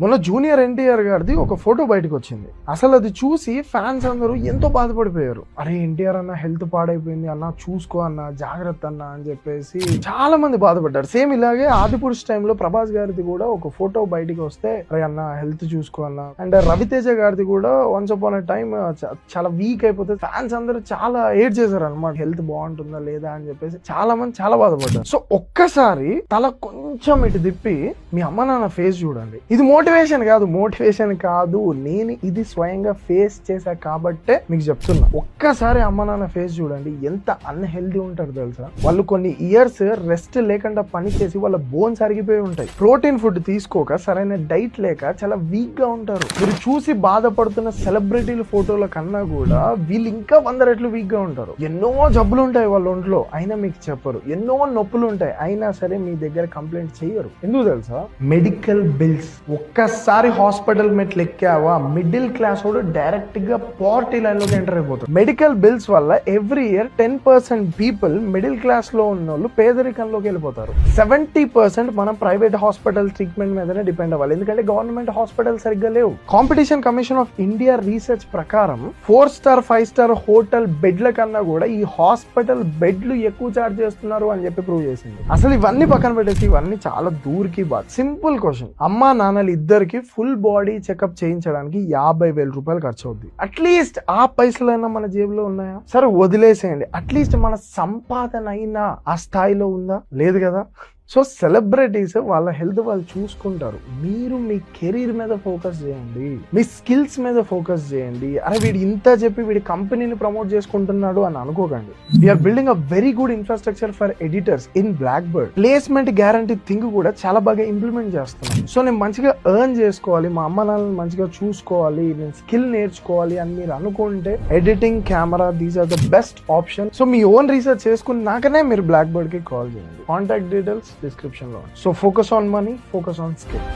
మొన్న జూనియర్ ఎన్టీఆర్ గారిది ఒక ఫోటో బయటకు వచ్చింది. అసలు అది చూసి ఫ్యాన్స్ అందరూ ఎంతో బాధపడిపోయారు. అరే ఎన్టీఆర్ అన్న హెల్త్ పాడైపోయింది అన్న, చూసుకో అన్న, జాగ్రత్త అన్న అని చెప్పేసి చాలా మంది బాధపడ్డారు. సేమ్ ఇలాగే ఆదిపురుష్ టైంలో ప్రభాస్ గారిది కూడా ఒక ఫోటో బయటికి వస్తే అరే అన్న హెల్త్ చూసుకో అన్న, అండ్ రవితేజ గారిది కూడా వన్స్ అపాన్ ఎ టైం చాలా వీక్ అయిపోతే ఫ్యాన్స్ అందరూ చాలా ఏడ్ చేశారు అనమాట, హెల్త్ బాగుంటుందా లేదా అని చెప్పేసి చాలా మంది చాలా బాధపడ్డారు. సో ఒక్కసారి తల కొంచెం ఇటు తిప్పి మీ అమ్మ నాన్న ఫేస్ చూడండి. ఇది మోటివేషన్ కాదు, నేను ఇది స్వయంగా ఫేస్ చేశా కాబట్టే మీకు చెప్తున్నా. ఒక్కసారి అమ్మ నాన్న ఫేస్ చూడండి, ఎంత అన్హెల్దీ ఉంటారు తెలుసా. వాళ్ళు కొన్ని ఇయర్స్ రెస్ట్ లేకుండా పని చేసి వాళ్ళ బోన్స్ అరిగిపోయి ఉంటాయి. ప్రోటీన్ ఫుడ్ తీసుకోక, సరైన డైట్ లేక చాలా వీక్ గా ఉంటారు. మీరు చూసి బాధపడుతున్న సెలబ్రిటీల ఫోటోల కన్నా కూడా వీళ్ళు ఇంకా 100 రెట్లు వీక్ గా ఉంటారు. ఎన్నో జబ్బులు ఉంటాయి వాళ్ళ ఒంట్లో, అయినా మీకు చెప్పరు. ఎన్నో నొప్పులు ఉంటాయి, అయినా సరే మీ దగ్గర కంప్లైంట్ చేయరు. ఎందుకు తెలుసా? Medical bills. ఒక్కసారి హాస్పిటల్ మెట్లు ఎక్కావా, మిడిల్ క్లాస్ వాడు డైరెక్ట్ గా పావర్టీ లైన్ లోకి ఎంటర్ అయిపోతారు. మెడికల్ బిల్స్ వల్ల every year 10% people middle class లో ఉన్న వాళ్ళు పేదరికంలోకి వెళ్ళిపోతారు. 70% మనం ప్రైవేట్ హాస్పిటల్ ట్రీట్మెంట్ మీదనే డిపెండ్ అవ్వాలి, ఎందుకంటే గవర్నమెంట్ హాస్పిటల్ సరిగ్గా లేవు. Competition commission of India research ప్రకారం 4 స్టార్ 5 స్టార్ హోటల్ బెడ్ల కన్నా కూడా ఈ హాస్పిటల్ బెడ్లు ఎక్కువ చార్జ్ చేస్తున్నారు అని చెప్పి ప్రూవ్ చేసింది. అసలు ఇవన్నీ పక్కన పెట్టేసి, ఇవన్నీ చాలా దూరికి బాధ. సింపుల్ క్వశ్చన్, అమ్మా నాన్నలు ఇద్దరికి ఫుల్ బాడీ చెకప్ చేయించడానికి 50,000 రూపాయలు ఖర్చు అవుద్ది. అట్లీస్ట్ ఆ పైసలైనా మన జేబులో ఉన్నాయా? సరే వదిలేసేయండి, అట్లీస్ట్ మన సంపాదన అయినా ఆ స్థాయిలో ఉందా? లేదు కదా. సో సెలబ్రిటీస్ వాళ్ళ హెల్త్ వాళ్ళు చూసుకుంటారు, మీరు మీ కెరీర్ మీద ఫోకస్ చేయండి, మీ స్కిల్స్ మీద ఫోకస్ చేయండి. అరే వీడు ఇంత చెప్పి వీడి కంపెనీని ప్రమోట్ చేసుకుంటున్నాడు అని అనుకోకండి. We are building a very good infrastructure for editors in Black Bird. Placement guarantee thing కూడా చాలా బాగా ఇంప్లిమెంట్ చేస్తున్నాం. సో నేను మంచిగా ఎర్న్ చేసుకోవాలి, మా అమ్మ నాన్నని మంచిగా చూసుకోవాలి, నేను స్కిల్ నేర్చుకోవాలి అని మీరు అనుకుంటే editing, camera, these are the best option. So మీ ఓన్ రీసెర్చ్ చేసుకుని నాకనే మీరు బ్లాక్ బర్డ్ కి కాల్ చేయండి. కాంటాక్ట్ డీటెయిల్స్ డిస్క్రిప్షన్ లో. So focus on money, focus on skill.